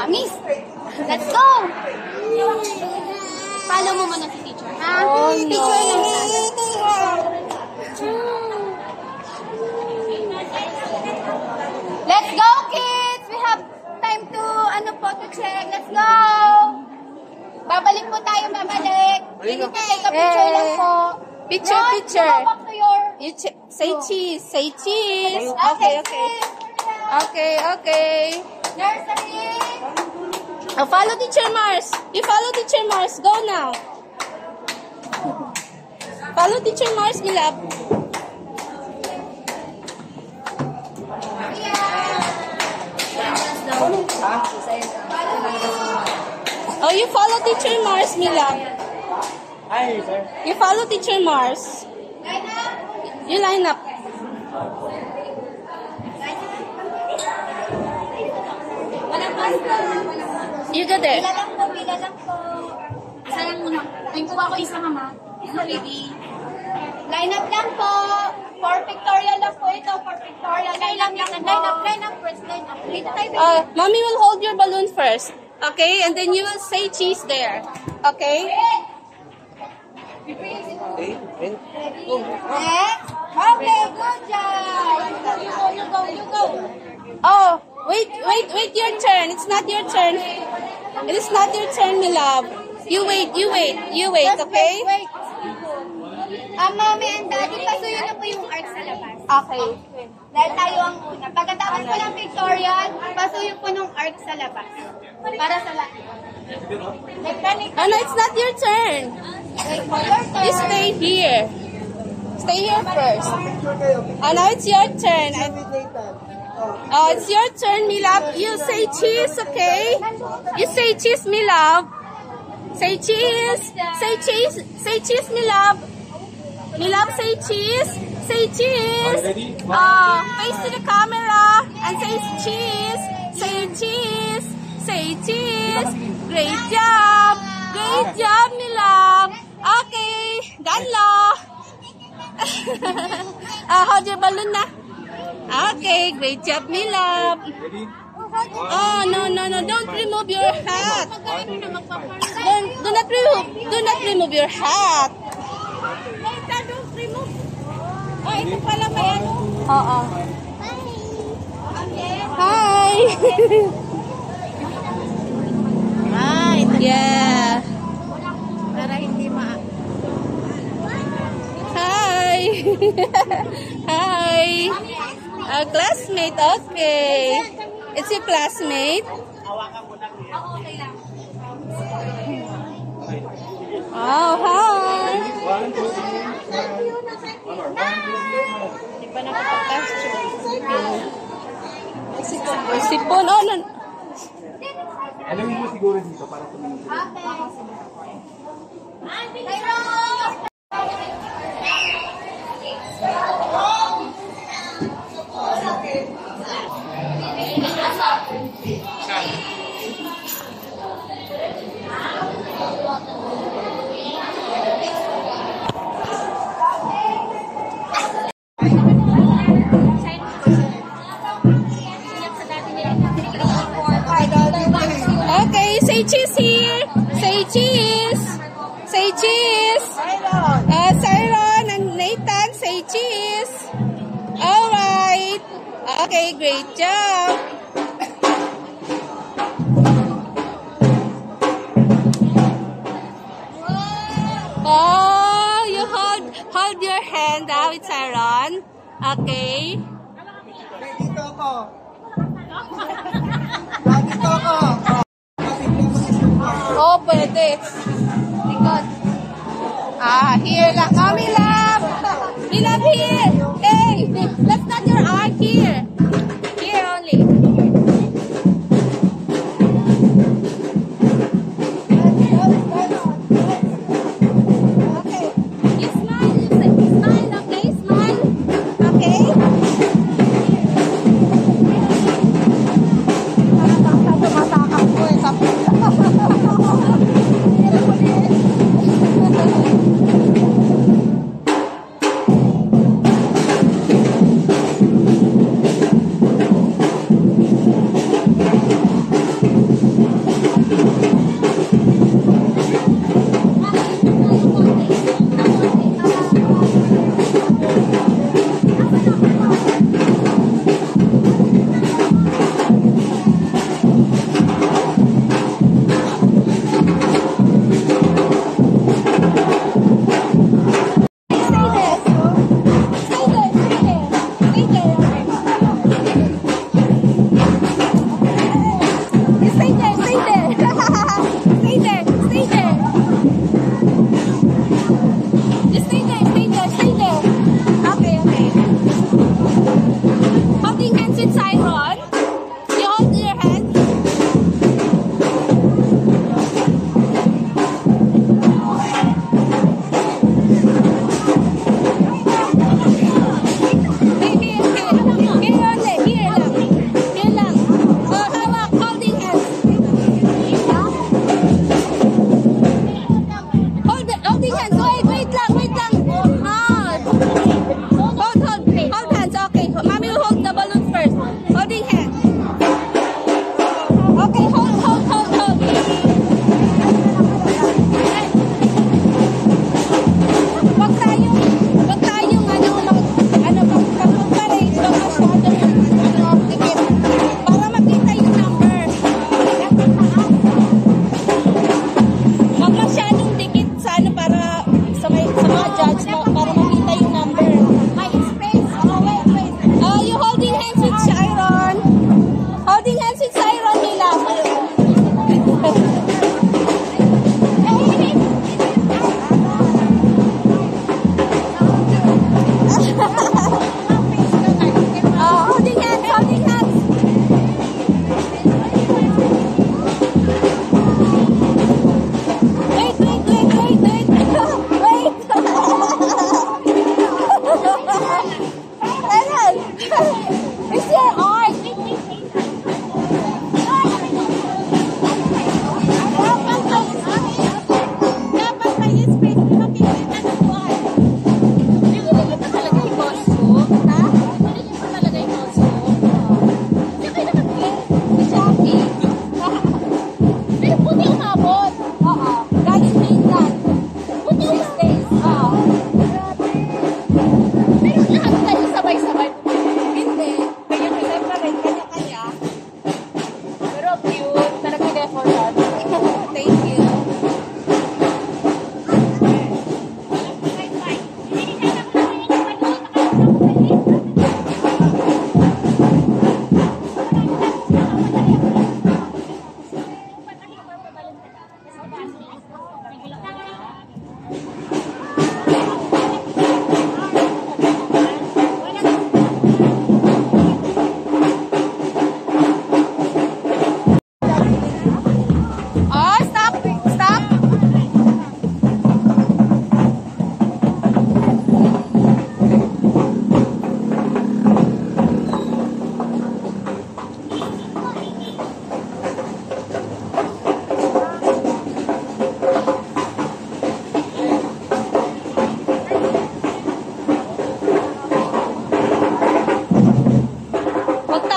Miss, let's go! Follow mo muna si teacher, ha? Oh, Teacher lang ha. Let's go, kids! We have time to, to check. Let's go! Babalik po tayo, babalik. We need to take a picture lang po. Picture, no, picture. Go back to your... Say cheese. Say cheese. Okay. Okay. Nursery. Oh, follow Teacher Mars. You follow Teacher Mars. Go now. Follow Teacher Mars, my love. Oh, you follow Teacher Mars, my love. Hi, sir. You follow Teacher Mars. You line up. You go there. Bila lang po. Sayang muna. Ay, kuha ko isa, mama. Isa, baby. Line up lang po. For pictorial lang po ito. For pictorial. Line up lang. Line up first. Line up. Dito tayo, baby. Mommy will hold your balloon first. Okay? And then you will say cheese there. Okay? Okay, and Okay, good job. You go. Oh, wait your turn. It's not your turn. It is not your turn, my love. You wait, okay? Wait. Mommy and daddy, pasuyo na po yung art sa labas. Okay. Dahil tayo ang una. Pagkatapos po ng pictorial, pasuyo po ng art sa labas. Para sa lahat. Oh, no, it's not your turn. Wait for your turn. You stay here. Stay here first. Oh, now it's your turn. Oh, it's your turn, my love. You say cheese, okay? You say cheese, my love. Say cheese. Say cheese. Say cheese, my love. My love, say cheese. Say cheese. Face to the camera and say cheese. Say cheese. Say cheese. Great job. Great job, my love. Okay. Danlo. Hold your balloon na. Okay, great job, my love. Oh, no. Don't remove your hat. Do not remove your hat. Don't remove. Oh, ito pala may ano. Oo. Okay. Hi. Yeah. Para hindi Hi. Hi. Our classmate, okay. It's your classmate? Oh, hi. Hindi pa nakapag-pasture. Sipon, oh, no. alam mo siguro dito para tumingin. Okay, say cheese here. Say cheese. Say cheese. Siron and Nathan, say cheese. All right. Okay, great job. Oh, you hold your hand out, Siron. Okay. Dito ako. Dito ako. Oh, pwede. Likod. Here lang. Mommy love. We love here. Hey, that's not your art here. Here only. Okay. You smile. You smile, okay? Smile. Okay? Tumatakap ko eh.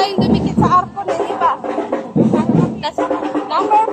tayong dumikit sa arko na, di ba? That's number